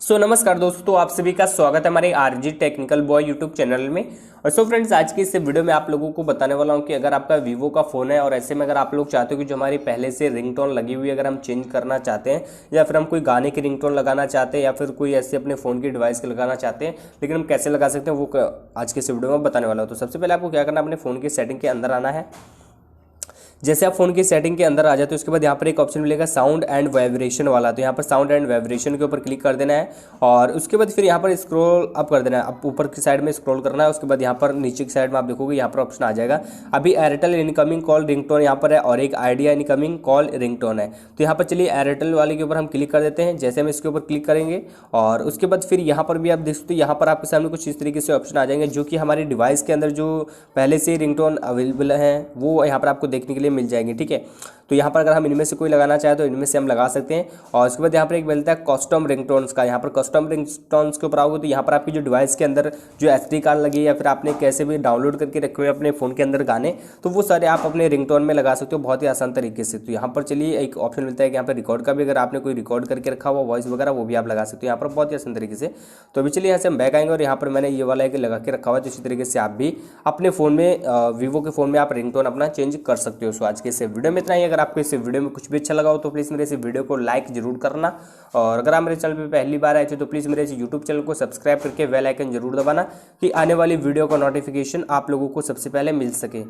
नमस्कार दोस्तों, आप सभी का स्वागत है हमारे RG technical boy YouTube channel में। और फ्रेंड्स, आज की इस वीडियो में आप लोगों को बताने वाला हूं कि अगर आपका वीवो का फ़ोन है और ऐसे में अगर आप लोग चाहते हो कि जो हमारी पहले से रिंगटोन लगी हुई है अगर हम चेंज करना चाहते हैं या फिर हम कोई गाने की रिंगटोन लगाना चाहते हैं या फिर कोई ऐसे अपने फ़ोन की डिवाइस के लगाना चाहते हैं, लेकिन हम कैसे लगा सकते हैं वो आज के इस वीडियो में बताने वाला हूँ। तो सबसे पहले आपको क्या करना है, अपने फ़ोन की सेटिंग के अंदर आना है। जैसे आप फोन की सेटिंग के अंदर आ जाते हो उसके बाद यहाँ पर एक ऑप्शन मिलेगा साउंड एंड वाइब्रेशन वाला, तो यहाँ पर साउंड एंड वाइब्रेशन के ऊपर क्लिक कर देना है और उसके बाद फिर यहाँ पर स्क्रॉल अप कर देना है। आप ऊपर की साइड में स्क्रॉल करना है, उसके बाद यहाँ पर नीचे की साइड में आप देखोगे यहाँ पर ऑप्शन आ जाएगा। अभी एयरटेल इनकमिंग कॉल रिंगटोन यहाँ पर है और एक आइडिया इनकमिंग कॉल रिंगटोन है। तो यहाँ पर चलिए एयरटेल वाले के ऊपर हम क्लिक कर देते हैं। जैसे हम इसके ऊपर क्लिक करेंगे और उसके बाद फिर यहाँ पर भी आप देख सकते हो, यहाँ पर आपके सामने कुछ इस तरीके से ऑप्शन आ जाएंगे जो कि हमारी डिवाइस के अंदर जो पहले से रिंगटोन अवेलेबल है वो यहाँ पर आपको देखने के लिए मिल जाएंगे। ठीक है, तो यहाँ पर अगर हम इनमें से कोई लगाना चाहें तो इनमें से हम लगा सकते हैं। और उसके बाद यहाँ पर एक मिलता है कस्टम रिंगटोन्स का। यहाँ पर कस्टम रिंगटोन्स के ऊपर आओगे तो यहाँ पर आपकी जो डिवाइस के अंदर जो एसडी कार्ड लगी है या फिर आपने कैसे भी डाउनलोड करके रखे हुए अपने फ़ोन के अंदर गाने, तो वो सारे आप अपने रिंगटोन में लगा सकते हो बहुत ही आसान तरीके से। तो यहाँ पर चलिए एक ऑप्शन मिलता है कि यहाँ पर रिकॉर्ड का भी, अगर आपने कोई रिकॉर्ड करके रखा हुआ वॉइस वगैरह वो भी आप लगा सकते हो यहाँ पर बहुत ही आसान तरीके से। तो अभी चलिए यहाँ से हम बैक आएंगे और यहाँ पर मैंने ये वाला एक लगा के रखा हुआ है, तो इसी तरीके से आप भी अपने फ़ोन में वीवो के फ़ोन में आप रिंगटोन अपना चेंज कर सकते हो। सो आज के इस वीडियो में इतना ही। अगर आपको इस वीडियो में कुछ भी अच्छा लगा हो तो प्लीज़ मेरे इस वीडियो को लाइक जरूर करना, और अगर आप मेरे चैनल पे पहली बार आए थे तो प्लीज़ मेरे इस यूट्यूब चैनल को सब्सक्राइब करके बेल आइकन जरूर दबाना कि आने वाली वीडियो का नोटिफिकेशन आप लोगों को सबसे पहले मिल सके।